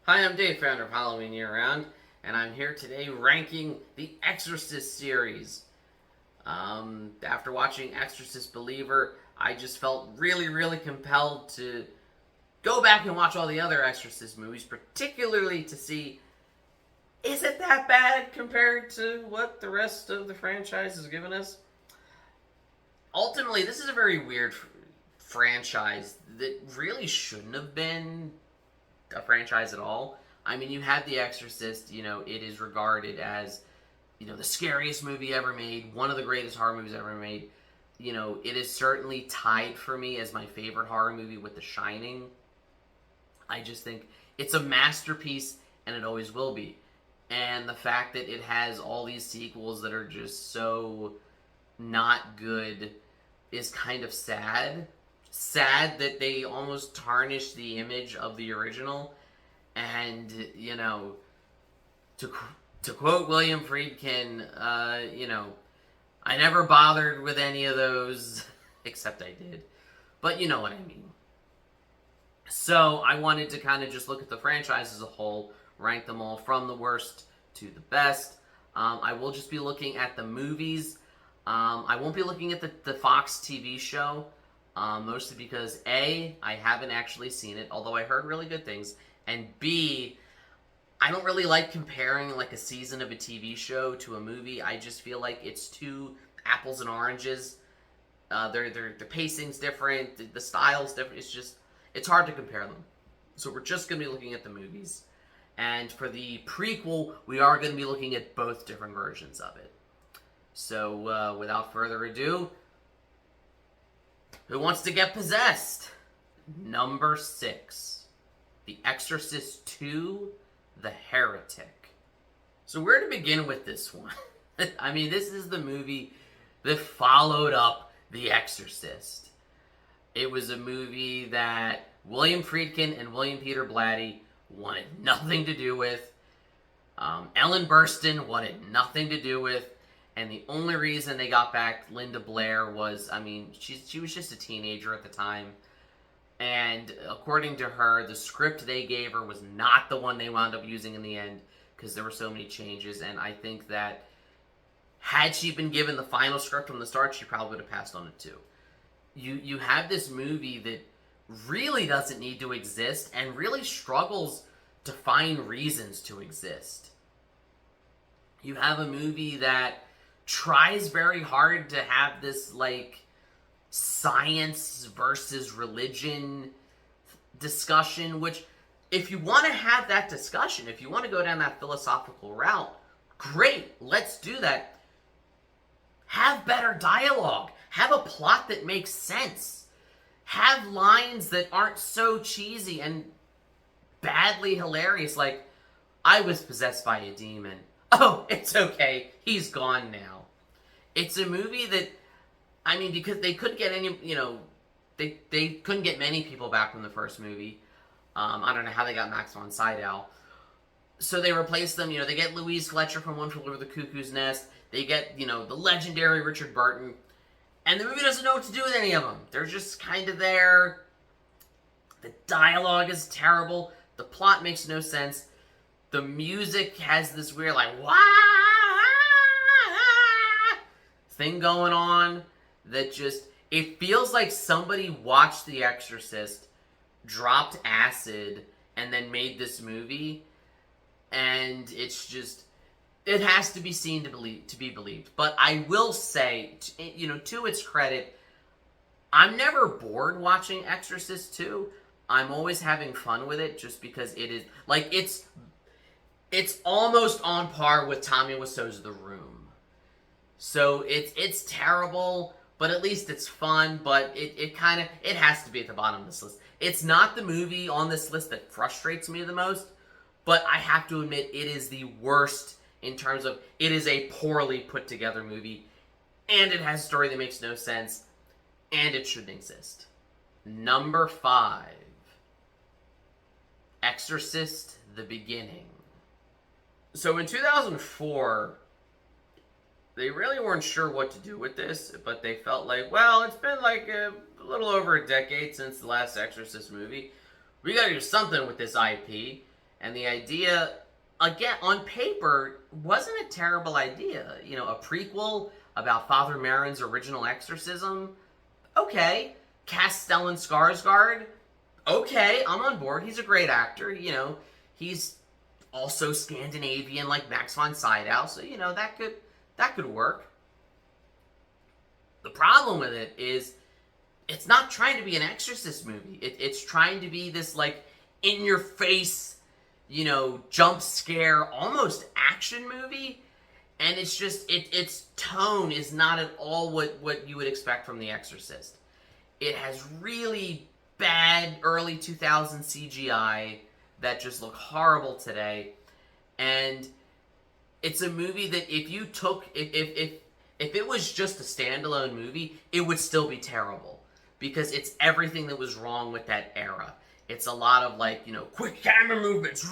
Hi, I'm Dave, founder of Halloween Year Round, and I'm here today ranking the Exorcist series. After watching Exorcist Believer, I just felt really compelled to go back and watch all the other Exorcist movies, particularly to see, is it that bad compared to what the rest of the franchise has given us? Ultimately, this is a very weird franchise that really shouldn't have been a franchise at all. I mean, you have The Exorcist, it is regarded as, the scariest movie ever made, one of the greatest horror movies ever made. It is certainly tied for me as my favorite horror movie with The Shining. I just think it's a masterpiece, and it always will be. And the fact that it has all these sequels that are just so not good is kind of sad. Sad that they almost tarnished the image of the original. And, to quote William Friedkin, I never bothered with any of those, except I did. But you know what I mean. So I wanted to kind of just look at the franchise as a whole, rank them all from the worst to the best. I will just be looking at the movies. I won't be looking at the Fox TV show, mostly because A, I haven't actually seen it, although I heard really good things, and B, I don't really like comparing like a season of a TV show to a movie. I just feel like it's two apples and oranges. The pacing's different, the style's different. It's hard to compare them. So we're just going to be looking at the movies. And for the prequel, we are going to be looking at both different versions of it. So without further ado, who wants to get possessed? Number 6, The Exorcist 2, The Heretic. So where to begin with this one? I mean, this is the movie that followed up The Exorcist. It was a movie that William Friedkin and William Peter Blatty wanted nothing to do with. Ellen Burstyn wanted nothing to do with. And the only reason they got back Linda Blair was, she was just a teenager at the time. And according to her, the script they gave her was not the one they wound up using in the end because there were so many changes. And I think that had she been given the final script from the start, she probably would have passed on it too. You have this movie that really doesn't need to exist and really struggles to find reasons to exist. You have a movie that tries very hard to have this, science versus religion discussion, which, if you want to have that discussion, if you want to go down that philosophical route, great, let's do that. Have better dialogue. Have a plot that makes sense. Have lines that aren't so cheesy and badly hilarious, like, I was possessed by a demon. Oh, it's okay. He's gone now. It's a movie that, because they couldn't get any, they couldn't get many people back from the first movie. I don't know how they got Max von Sydow. So they replaced them, they get Louise Fletcher from One Flew Over the Cuckoo's Nest. They get, the legendary Richard Burton. And the movie doesn't know what to do with any of them. They're just kind of there. The dialogue is terrible. The plot makes no sense. The music has this weird, wah thing going on that just, it feels like somebody watched The Exorcist, dropped acid, and then made this movie. And it's just, it has to be seen to be believed. But I will say, to its credit, I'm never bored watching Exorcist 2. I'm always having fun with it just because it is, it's almost on par with Tommy Wiseau's The Room. So it's terrible, but at least it's fun, but it has to be at the bottom of this list. It's not the movie on this list that frustrates me the most, but I have to admit it is the worst in terms of it is a poorly put together movie, and it has a story that makes no sense, and it shouldn't exist. Number 5, Exorcist: The Beginning. So in 2004, they really weren't sure what to do with this, but they felt like, well, it's been a little over a decade since the last Exorcist movie. We gotta do something with this IP. And the idea, again, on paper, wasn't a terrible idea. You know, a prequel about Father Merrin's original exorcism, okay. Cast Stellan Skarsgård, okay, I'm on board. He's a great actor. You know, he's also Scandinavian like Max von Sydow, so you know that could work. The problem with it is it's not trying to be an Exorcist movie. It's trying to be this like in your face, you know, jump scare, almost action movie, and it's just its tone is not at all what you would expect from The Exorcist. It has really bad early 2000s CGI that just look horrible today, and it's a movie that if you took if it was just a standalone movie, it would still be terrible because it's everything that was wrong with that era. It's a lot of like, you know, quick camera movements.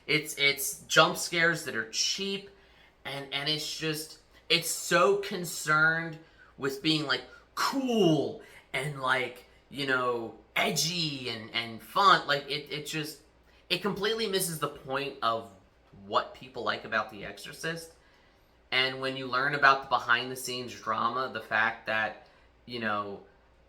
It's jump scares that are cheap, and it's so concerned with being like cool and like, you know, edgy and fun. Like it completely misses the point of what people like about The Exorcist. And when you learn about the behind the scenes drama, the fact that, you know,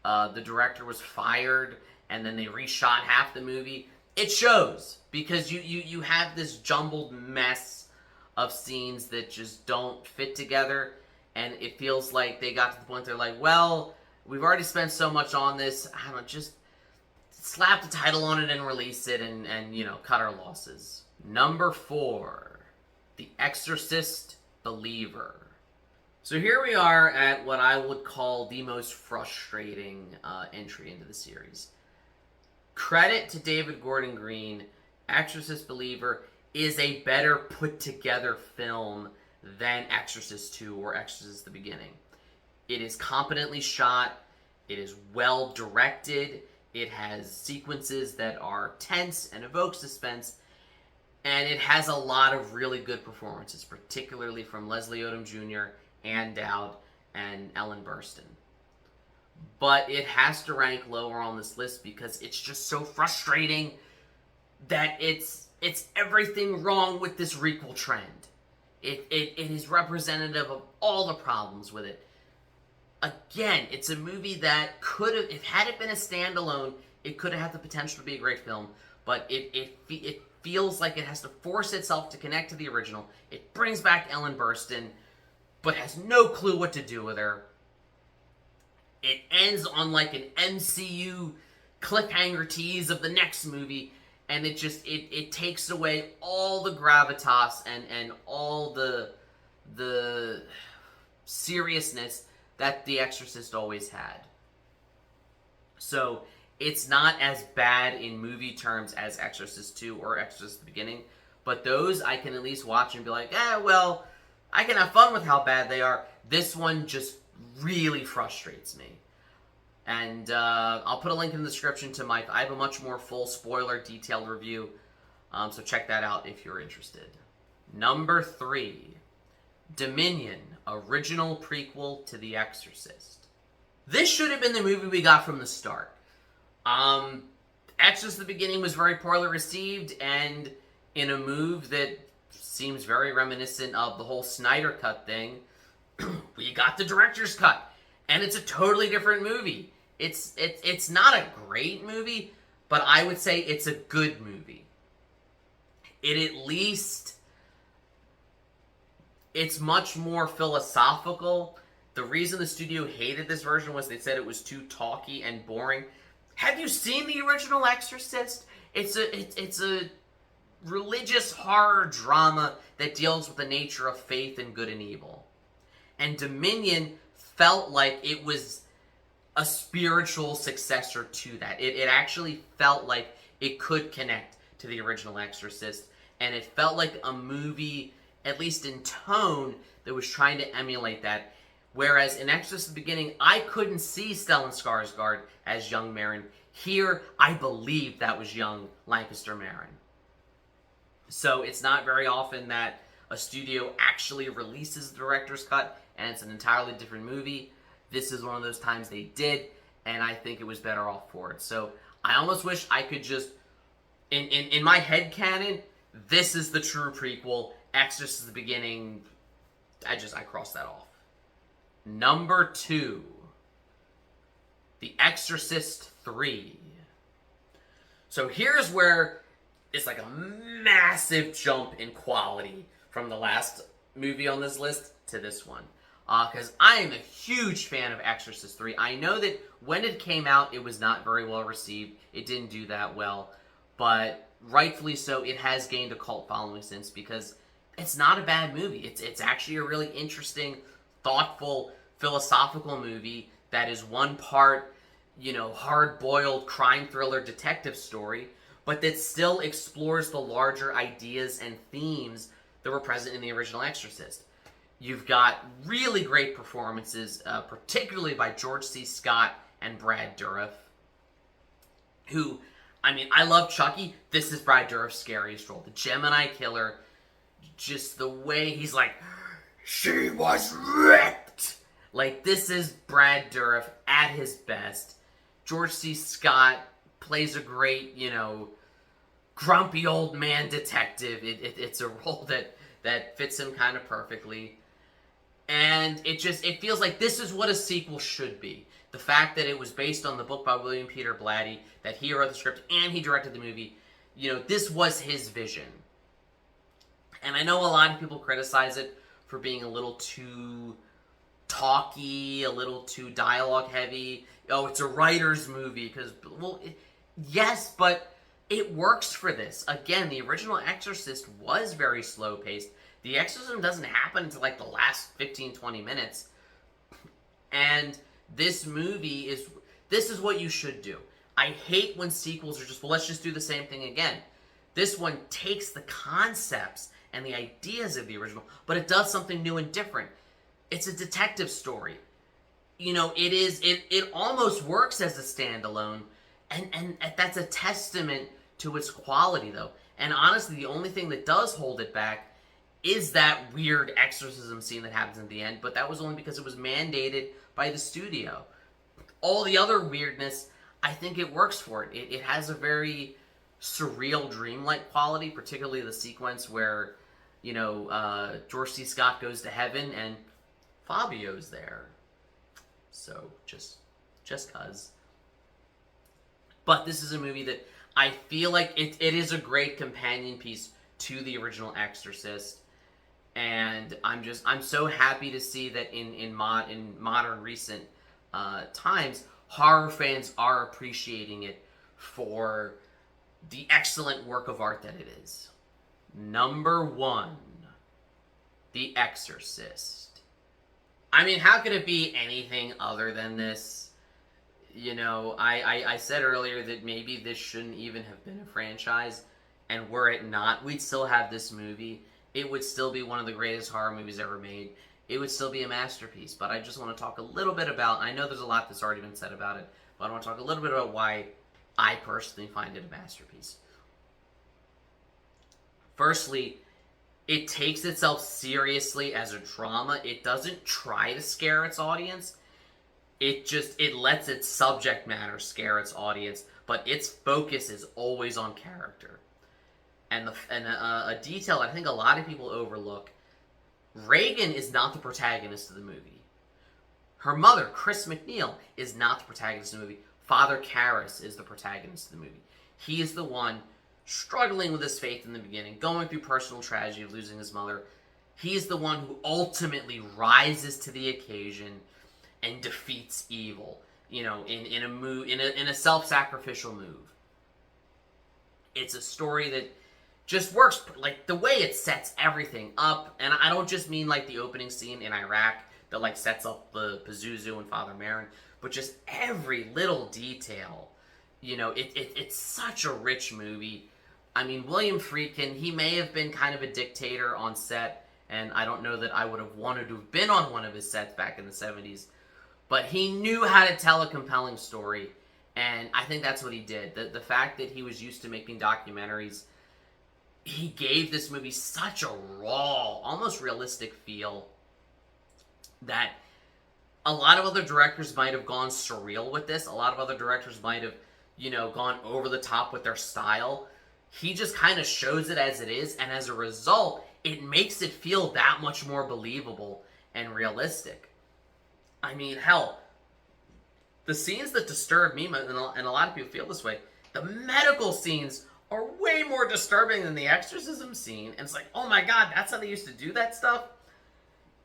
the director was fired and then they reshot half the movie, it shows because you have this jumbled mess of scenes that just don't fit together, and it feels like they got to the point they're like, well, we've already spent so much on this, I don't know, just slap the title on it and release it and you know, cut our losses. Number 4, The Exorcist Believer. So here we are at what I would call the most frustrating entry into the series. Credit to David Gordon Green, Exorcist Believer is a better put together film than Exorcist 2 or Exorcist the Beginning. It is competently shot, it is well directed, it has sequences that are tense and evoke suspense, and it has a lot of really good performances, particularly from Leslie Odom Jr., Ann Dowd, and Ellen Burstyn. But it has to rank lower on this list because it's just so frustrating that it's everything wrong with this requel trend. It is representative of all the problems with it. Again, it's a movie that could have, if had it been a standalone, it could have had the potential to be a great film, but it feels like it has to force itself to connect to the original. It brings back Ellen Burstyn, but has no clue what to do with her. It ends on like an MCU cliffhanger tease of the next movie, and it takes away all the gravitas and all the seriousness that The Exorcist always had. So it's not as bad in movie terms as Exorcist 2 or Exorcist the Beginning, but those I can at least watch and be like, well, I can have fun with how bad they are. This one just really frustrates me. And I'll put a link in the description to I have a much more full spoiler detailed review, so check that out if you're interested. Number 3, Dominion, original prequel to The Exorcist. This should have been the movie we got from the start. Exorcist the Beginning was very poorly received, and in a move that seems very reminiscent of the whole Snyder Cut thing, we got the director's cut, and it's a totally different movie. It's not a great movie, but I would say it's a good movie. It's much more philosophical. The reason the studio hated this version was they said it was too talky and boring. Have you seen the original Exorcist? It's a religious horror drama that deals with the nature of faith and good and evil. And Dominion felt like it was a spiritual successor to that. It actually felt like it could connect to the original Exorcist, and it felt like a movie, at least in tone, that was trying to emulate that. Whereas in Exorcist the Beginning, I couldn't see Stellan Skarsgård as young Merrin. Here, I believe that was young Lancaster Merrin. So it's not very often that a studio actually releases the director's cut and it's an entirely different movie. This is one of those times they did, and I think it was better off for it. So I almost wish I could just in my headcanon, this is the true prequel. Exorcist is the beginning. I crossed that off. Number 2, The Exorcist 3. So here's where it's like a massive jump in quality from the last movie on this list to this one. Because I am a huge fan of Exorcist 3. I know that when it came out, it was not very well received. It didn't do that well. But rightfully so, it has gained a cult following since, because it's not a bad movie. It's actually a really interesting, thoughtful, philosophical movie that is one part, hard-boiled crime thriller detective story, but that still explores the larger ideas and themes that were present in the original Exorcist. You've got really great performances, particularly by George C. Scott and Brad Dourif, who, I love Chucky. This is Brad Dourif's scariest role. The Gemini Killer, just the way he's like, she was ripped! Like, this is Brad Dourif at his best. George C. Scott plays a great, grumpy old man detective. It's a role that fits him kind of perfectly. And it feels like this is what a sequel should be. The fact that it was based on the book by William Peter Blatty, that he wrote the script and he directed the movie, this was his vision. And I know a lot of people criticize it for being a little too talky, a little too dialogue heavy. Oh, it's a writer's movie, yes, but it works for this. Again, the original Exorcist was very slow-paced. The exorcism doesn't happen until like the last 15-20 minutes. And this movie this is what you should do. I hate when sequels are just, let's just do the same thing again. This one takes the concepts and the ideas of the original, but it does something new and different. It's a detective story. It almost works as a standalone, and that's a testament to its quality, though. And honestly, the only thing that does hold it back is that weird exorcism scene that happens at the end, but that was only because it was mandated by the studio. All the other weirdness, I think it works for it. It has a very surreal, dreamlike quality, particularly the sequence where, George C. Scott goes to heaven and Fabio's there. So, just cuz. But this is a movie that I feel like it is a great companion piece to the original Exorcist. And I'm so happy to see that in modern recent times, horror fans are appreciating it for the excellent work of art that it is. Number 1, The Exorcist. How could it be anything other than this? I said earlier that maybe this shouldn't even have been a franchise, and were it not, we'd still have this movie. It would still be one of the greatest horror movies ever made. It would still be a masterpiece. But I just want to talk a little bit about, I know there's a lot that's already been said about it, but I want to talk a little bit about why I personally find it a masterpiece. Firstly, it takes itself seriously as a drama. It doesn't try to scare its audience. It lets its subject matter scare its audience, but its focus is always on character. And a detail I think a lot of people overlook, Reagan is not the protagonist of the movie. Her mother, Chris McNeil, is not the protagonist of the movie. Father Karras is the protagonist of the movie. He is the one struggling with his faith in the beginning, going through personal tragedy of losing his mother. He is the one who ultimately rises to the occasion and defeats evil, in a self-sacrificial move. It's a story that just works, like, the way it sets everything up, and I don't just mean, like, the opening scene in Iraq that, like, sets up the Pazuzu and Father Merrin, but just every little detail. It's such a rich movie. William Friedkin, he may have been kind of a dictator on set, and I don't know that I would have wanted to have been on one of his sets back in the 70s, but he knew how to tell a compelling story, and I think that's what he did. The fact that he was used to making documentaries, he gave this movie such a raw, almost realistic feel that a lot of other directors might have gone surreal with this. A lot of other directors might have, gone over the top with their style. he just kind of shows it as it is, and as a result, it makes it feel that much more believable and realistic. I mean, hell, the scenes that disturb me, and a lot of people feel this way, the medical scenes are way more disturbing than the exorcism scene. And it's like, oh my god, that's how they used to do that stuff?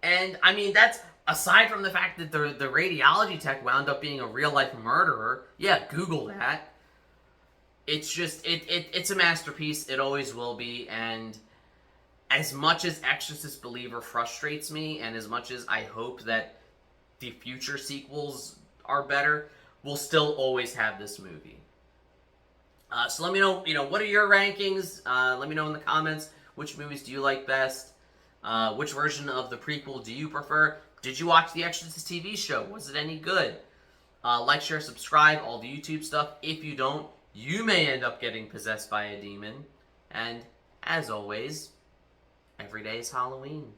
And, I mean, that's, aside from the fact that the radiology tech wound up being a real-life murderer. Yeah, Google that. It's just, it's a masterpiece. It always will be. And as much as Exorcist Believer frustrates me, and as much as I hope that the future sequels are better, we'll still always have this movie. So let me know, what are your rankings? Let me know in the comments, which movies do you like best? Which version of the prequel do you prefer? Did you watch the Exorcist TV show? Was it any good? Like, share, subscribe, all the YouTube stuff. If you don't, you may end up getting possessed by a demon. And, as always, every day is Halloween.